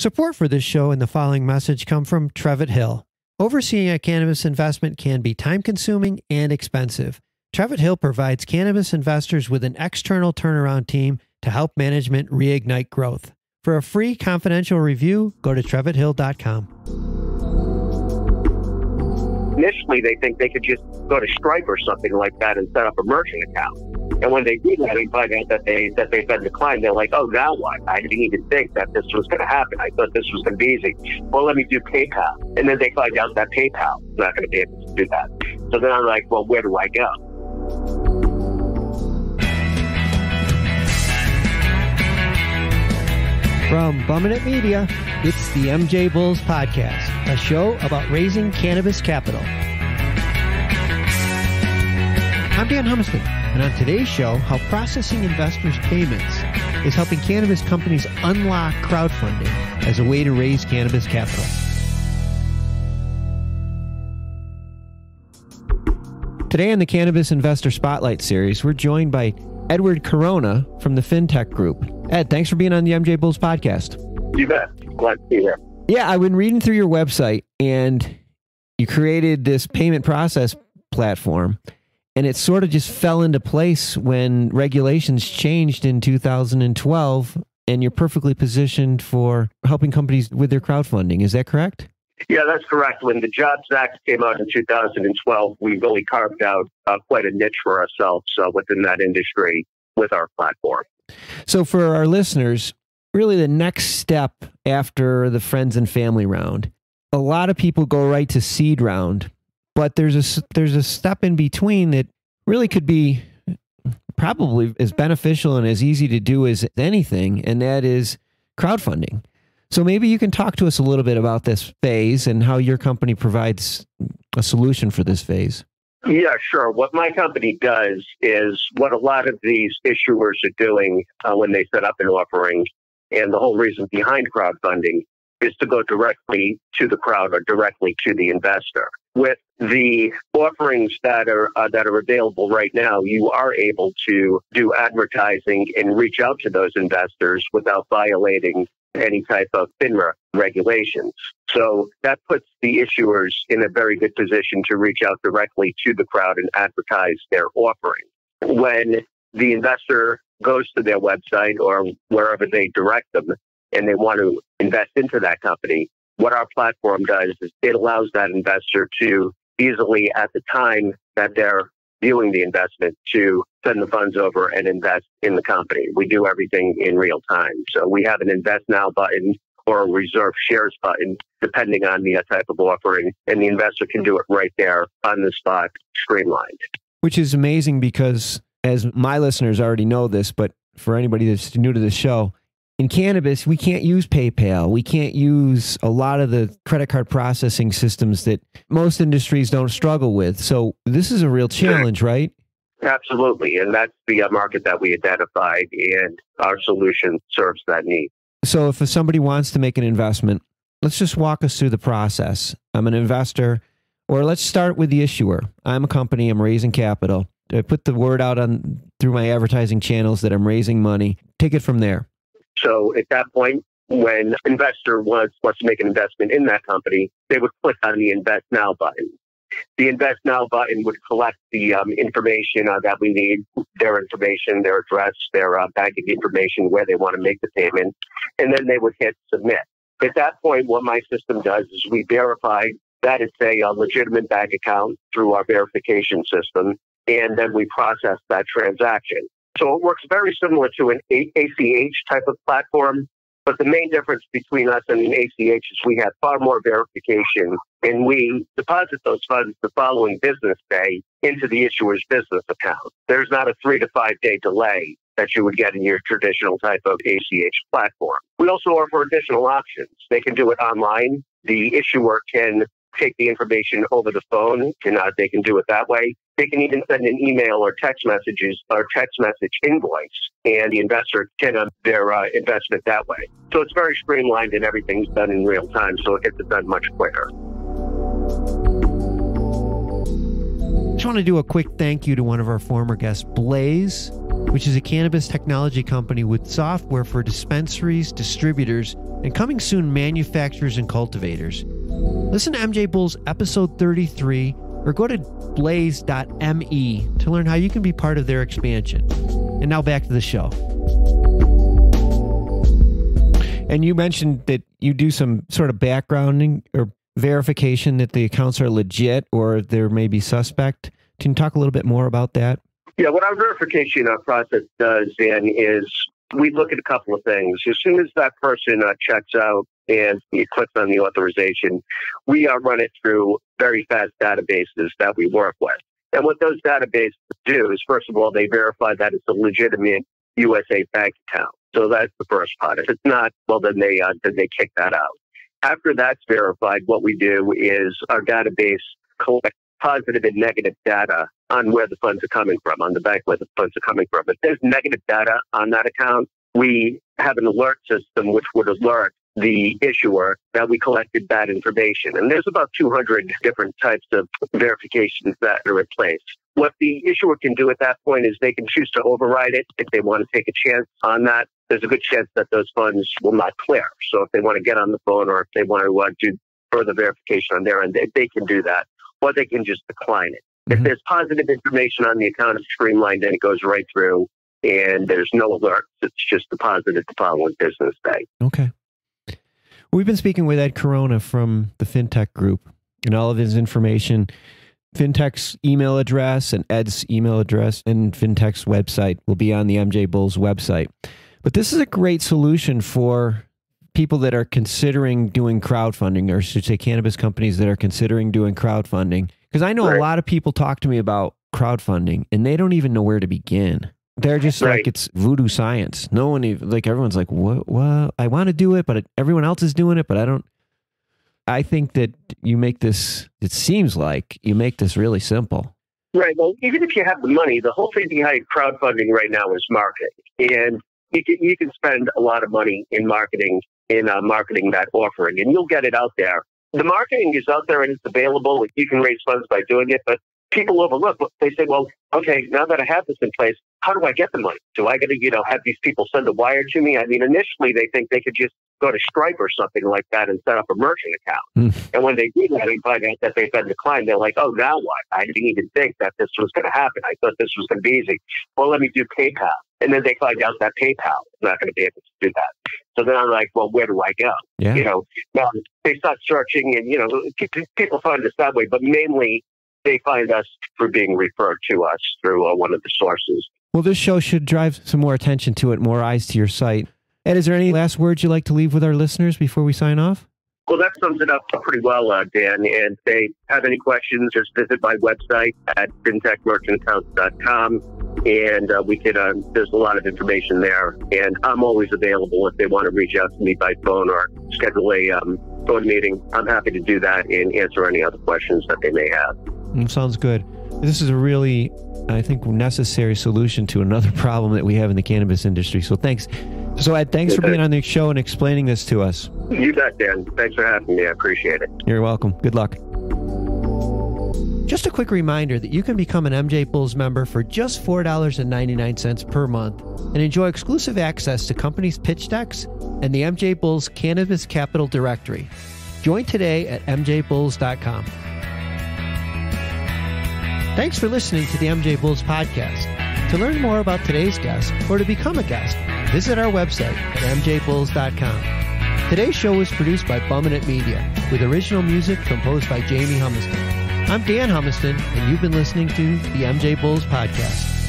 Support for this show and the following message come from Trevitt Hill. Overseeing a cannabis investment can be time-consuming and expensive. Trevitt Hill provides cannabis investors with an external turnaround team to help management reignite growth. For a free confidential review, go to trevitthill.com. Initially, they think they could just go to Stripe or something like that and set up a merchant account. And when they do that, they find out that they've been declined. They're like, oh, now what? I didn't even think that this was going to happen. I thought this was going to be easy. Well, let me do PayPal. And then they find out that PayPal is not going to be able to do that. So then I'm like, well, where do I go? From Bumminett Media, it's the MJBulls podcast, a show about raising cannabis capital. I'm Dan Humiston, and on today's show, how processing investors' payments is helping cannabis companies unlock crowdfunding as a way to raise cannabis capital. Today on the Cannabis Investor Spotlight series, we're joined by Edward Corona from the FinTech Group. Ed, thanks for being on the MJBulls podcast. You bet. Glad to be here. Yeah, I've been reading through your website, and you created this payment process platform, and it sort of just fell into place when regulations changed in 2012, and you're perfectly positioned for helping companies with their crowdfunding. Is that correct? Yeah, that's correct. When the Jobs Act came out in 2012, we really carved out quite a niche for ourselves within that industry with our platform. So for our listeners, really the next step after the friends and family round, a lot of people go right to seed round, but there's a step in between that really could be probably as beneficial and as easy to do as anything, and that is crowdfunding. So maybe you can talk to us a little bit about this phase and how your company provides a solution for this phase. Yeah, sure. What my company does is what a lot of these issuers are doing when they set up an offering. And the whole reason behind crowdfunding is to go directly to the crowd or directly to the investor. With the offerings that are available right now, you are able to do advertising and reach out to those investors without violating any type of FINRA regulations. So that puts the issuers in a very good position to reach out directly to the crowd and advertise their offering. When the investor goes to their website or wherever they direct them and they want to invest into that company, what our platform does is it allows that investor to easily, at the time that they're viewing the investment, to send the funds over and invest in the company. We do everything in real time. So we have an Invest Now button or a Reserve Shares button, depending on the type of offering, and the investor can do it right there on the spot, streamlined. Which is amazing because, as my listeners already know this, but for anybody that's new to the show, in cannabis, we can't use PayPal. We can't use a lot of the credit card processing systems that most industries don't struggle with. So this is a real challenge, right? Absolutely. And that's the market that we identified, and our solution serves that need. So if somebody wants to make an investment, let's just walk us through the process. I'm an investor, or let's start with the issuer. I'm a company. I'm raising capital. I put the word out through my advertising channels that I'm raising money. Take it from there. So at that point, when an investor wants to make an investment in that company, they would click on the Invest Now button. The Invest Now button would collect the information that we need, their information, their address, their banking information, where they want to make the payment, and then they would hit Submit. At that point, what my system does is we verify that it's a legitimate bank account through our verification system, and then we process that transaction. So it works very similar to an ACH type of platform, but the main difference between us and an ACH is we have far more verification, and we deposit those funds the following business day into the issuer's business account. There's not a 3 to 5 day delay that you would get in your traditional type of ACH platform. We also offer additional options. They can do it online. The issuer can take the information over the phone, they can do it that way. They can even send an email or text message invoice, and the investor can their investment that way. So it's very streamlined, and everything's done in real time, so it gets it done much quicker. Just want to do a quick thank you to one of our former guests, Blaze, which is a cannabis technology company with software for dispensaries, distributors, and coming soon, manufacturers and cultivators. Listen to MJ Bulls episode 33 or go to blaze.me to learn how you can be part of their expansion. And now back to the show. And you mentioned that you do some sort of backgrounding or verification that the accounts are legit or there may be suspect. Can you talk a little bit more about that? Yeah, what our verification process does, Dan, is we look at a couple of things. As soon as that person checks out and he clicks on the authorization, we run it through very fast databases that we work with. And what those databases do is, first of all, they verify that it's a legitimate USA bank account. So that's the first part. If it's not, well, then they kick that out. After that's verified, what we do is our database collects positive and negative data on where the funds are coming from, on the bank where the funds are coming from. If there's negative data on that account, we have an alert system which would alert the issuer that we collected that information. And there's about 200 different types of verifications that are in place. What the issuer can do at that point is they can choose to override it if they want to take a chance on that. There's a good chance that those funds will not clear. So if they want to get on the phone or if they want to do further verification on their end, they can do that. Or they can just decline it. If there's positive information on the account, it's streamlined and it goes right through and there's no alerts. It's just deposited the following business day. Okay. We've been speaking with Ed Corona from the FinTech group, and all of his information, FinTech's email address and Ed's email address and FinTech's website will be on the MJ Bulls website. But this is a great solution for people that are considering doing crowdfunding, or I should say cannabis companies that are considering doing crowdfunding. Because I know a lot of people talk to me about crowdfunding and they don't even know where to begin. They're just like, it's voodoo science. No one even, like, everyone's like, what? I want to do it, but everyone else is doing it, but I don't. I think that you make this, it seems like you make this really simple. Right. Well, even if you have the money, the whole thing behind crowdfunding right now is marketing. And you can spend a lot of money in marketing that offering, and you'll get it out there. The marketing is out there and it's available. You can raise funds by doing it, but people overlook. They say, well, okay, now that I have this in place, how do I get the money? Do I got to, have these people send a wire to me? I mean, initially they think they could just go to Stripe or something like that and set up a merchant account. And when they do that and find out that they've been declined, they're like, oh, now what? I didn't even think that this was going to happen. I thought this was going to be easy. Well, let me do PayPal. And then they find out that PayPal is not going to be able to do that. So then I'm like, well, where do I go? Yeah. Now they start searching and, people find us that way, but mainly they find us through being referred to us through one of the sources. Well, this show should drive some more attention to it, more eyes to your site. Ed, is there any last words you'd like to leave with our listeners before we sign off? Well, that sums it up pretty well, Dan. And if they have any questions, just visit my website at fintechmerchantaccounts.com. And we could, there's a lot of information there. And I'm always available if they want to reach out to me by phone or schedule a phone meeting. I'm happy to do that and answer any other questions that they may have. Sounds good. This is a really, I think, necessary solution to another problem that we have in the cannabis industry. So thanks. So Ed, thanks for being on the show and explaining this to us. You bet, Dan. Thanks for having me. I appreciate it. You're welcome. Good luck. Just a quick reminder that you can become an MJ Bulls member for just $4.99 per month and enjoy exclusive access to companies' pitch decks and the MJ Bulls Cannabis Capital Directory. Join today at MJBulls.com. Thanks for listening to the MJ Bulls podcast. To learn more about today's guest or to become a guest, visit our website at MJBulls.com. Today's show was produced by Bumminant Media with original music composed by Jamie Humiston. I'm Dan Humiston, and you've been listening to the MJ Bulls podcast.